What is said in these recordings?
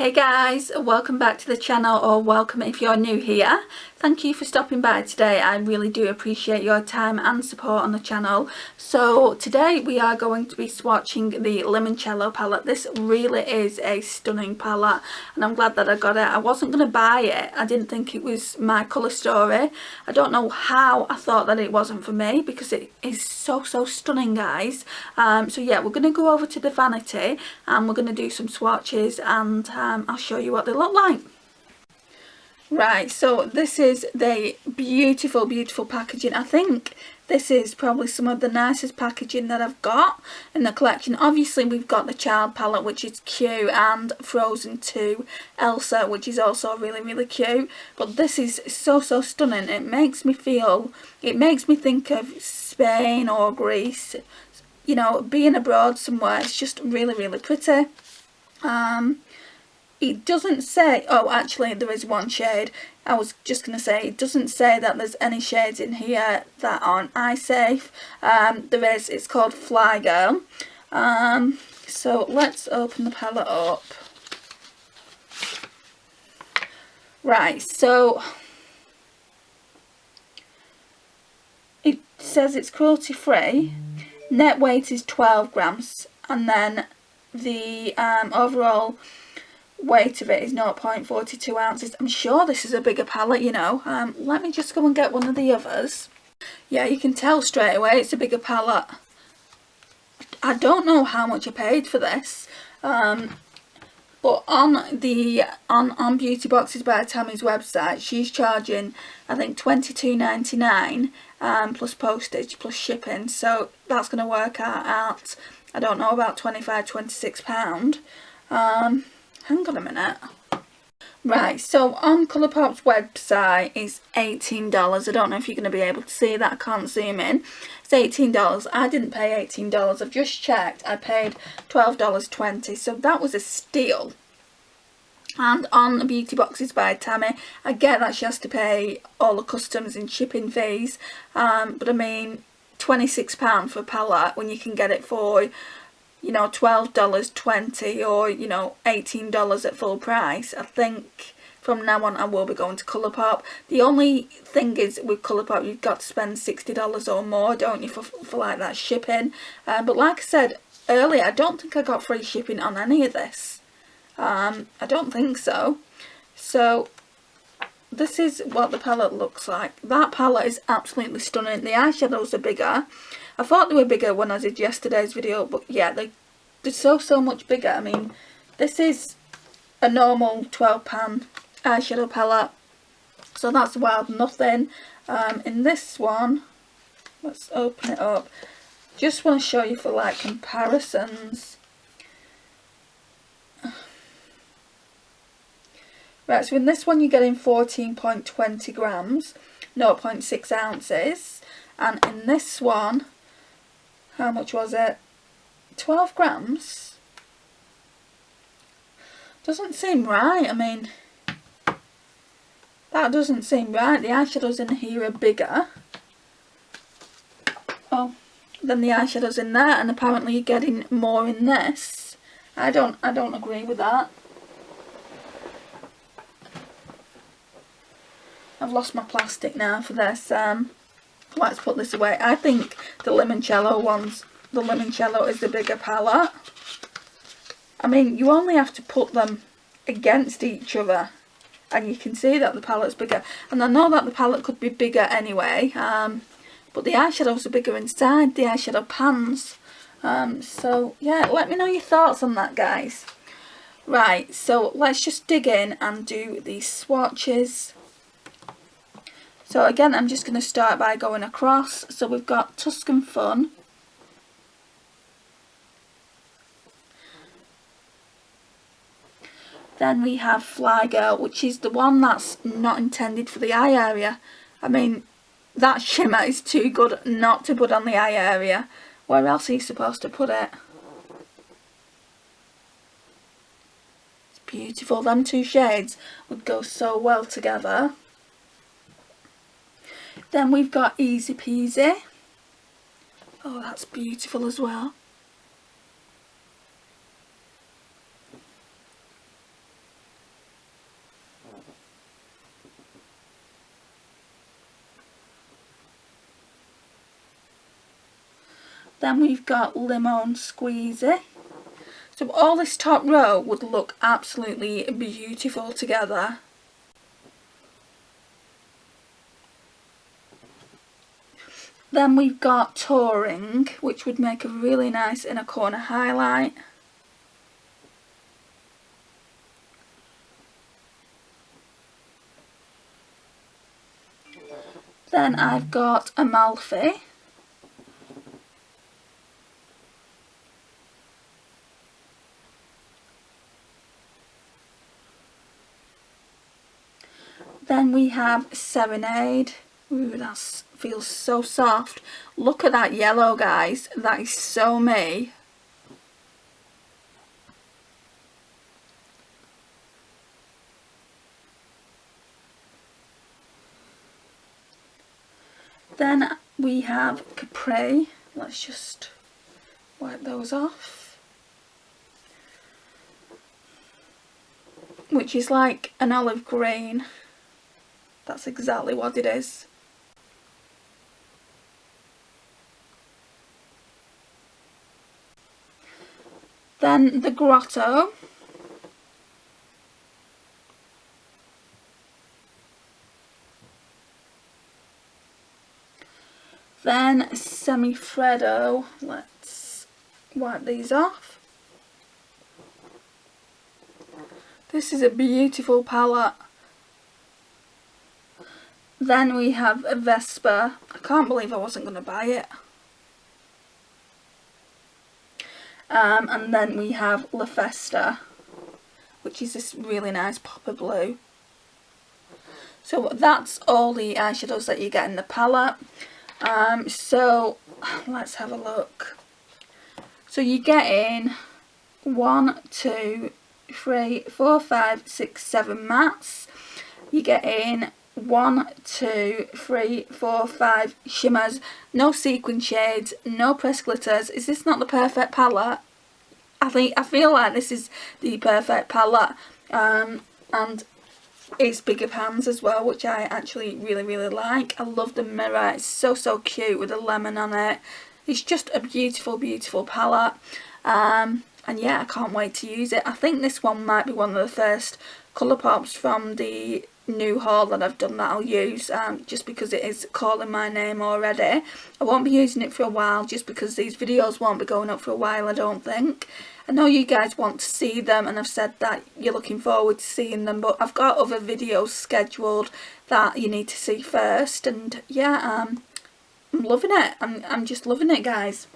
Hey guys, welcome back to the channel, or welcome if you're new here. Thank you for stopping by today. I really do appreciate your time and support on the channel. So today we are going to be swatching the Limoncello palette. This really is a stunning palette and I'm glad that I got it. I wasn't going to buy it. I didn't think it was my colour story. I don't know how I thought that it wasn't for me, because it is so stunning, guys. So yeah, we're going to go over to the vanity and we're going to do some swatches, and I'll show you what they look like. Right, so this is the beautiful packaging. I think this is probably some of the nicest packaging that I've got in the collection. Obviously we've got the child palette, which is cute, and Frozen 2 Elsa, which is also really cute, but this is so stunning. It makes me think of Spain or Greece, you know, being abroad somewhere. It's just really pretty. It doesn't say, oh actually there is one shade. I was just going to say, it doesn't say that there's any shades in here that aren't eye safe. There is, it's called Fly Girl. So let's open the palette up. Right, so it says it's cruelty free. Net weight is 12 grams, and then the overall weight of it is 0.42 ounces. I'm sure this is a bigger palette, you know. Let me just go and get one of the others. Yeah, you can tell straight away it's a bigger palette. I don't know how much I paid for this, but on Beauty Boxes by Tammy's website, she's charging, I think, $22.99 plus postage plus shipping, so that's going to work out, I don't know, about £25–26. Hang on a minute. Right, so on Colourpop's website is $18. I don't know if you're going to be able to see that. I can't zoom in. It's $18. I didn't pay $18. I've just checked. I paid $12.20. So that was a steal. And on Beauty Boxes by Tammy, I get that she has to pay all the customs and shipping fees. But I mean, £26 for a palette when you can get it for, you know, $12.20 or, you know, $18 at full price. I think from now on I will be going to Colourpop. The only thing is with Colourpop, you've got to spend $60 or more, don't you, for like that shipping. But like I said earlier, I don't think I got free shipping on any of this. I don't think so. So this is what the palette looks like. That palette is absolutely stunning. The eyeshadows are bigger. I thought they were bigger when I did yesterday's video, but yeah, they're so much bigger. I mean, this is a normal £12 eyeshadow palette, so that's wild nothing. In this one, let's open it up. Just want to show you for like comparisons. Right, so in this one you're getting 14.20 grams, 0.6 ounces, and in this one, how much was it? 12 grams? Doesn't seem right. I mean, that doesn't seem right. The eyeshadows in here are bigger than the eyeshadows in there, and apparently you're getting more in this. I don't agree with that. I've lost my plastic now for this. Let's put this away. I think the Limoncello is the bigger palette. I mean, you only have to put them against each other and you can see that the palette's bigger. And I know that the palette could be bigger anyway, but the eyeshadows are bigger inside, the eyeshadow pans. So yeah, let me know your thoughts on that, guys. Right, so let's just dig in and do these swatches. So again, I'm just going to start by going across. So we've got Tuscan Fun. Then we have Fly Girl, which is the one that's not intended for the eye area. I mean, that shimmer is too good not to put on the eye area. Where else are you supposed to put it? It's beautiful. Them two shades would go so well together. Then we've got Easy Peasy. Oh, that's beautiful as well. Then we've got Lemon Squeezy. So all this top row would look absolutely beautiful together. Then we've got Touring, which would make a really nice inner corner highlight. Then I've got Amalfi. Then we have Serenade. Ooh, that feels so soft. Look at that yellow, guys. That is so me. Then we have Capri. Let's just wipe those off. Which is like an olive green. That's exactly what it is. Then the Grotto. Then Semifreddo. Let's wipe these off. This is a beautiful palette. Then we have a Vespa. I can't believe I wasn't going to buy it. And then we have La Festa, which is this really nice popper blue. So that's all the eyeshadows that you get in the palette. So let's have a look. So you get in 1, 2, 3, 4, 5, 6, 7 mattes. You get in 1, 2, 3, 4, 5 shimmers, no sequin shades, no pressed glitters. Is this not the perfect palette? I feel like this is the perfect palette, and it's bigger pans as well, which I actually really like. I love the mirror. It's so cute with a lemon on it. It's just a beautiful palette. And yeah, I can't wait to use it. I think this one might be one of the first Colourpops from the new haul that I've done that I'll use, just because it is calling my name already. I won't be using it for a while, just because these videos won't be going up for a while, I don't think. I know you guys want to see them, and I've said that you're looking forward to seeing them, but I've got other videos scheduled that you need to see first. And yeah, I'm loving it. I'm just loving it, guys.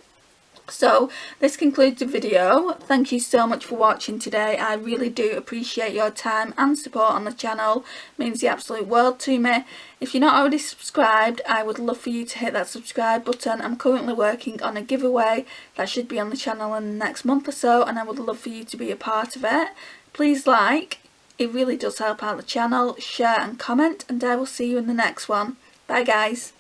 So this concludes the video. Thank you so much for watching today. I really do appreciate your time and support on the channel. It means the absolute world to me. If you're not already subscribed, I would love for you to hit that subscribe button. I'm currently working on a giveaway that should be on the channel in the next month or so, and I would love for you to be a part of it. Please like, it really does help out the channel. Share and comment, and I will see you in the next one. Bye guys.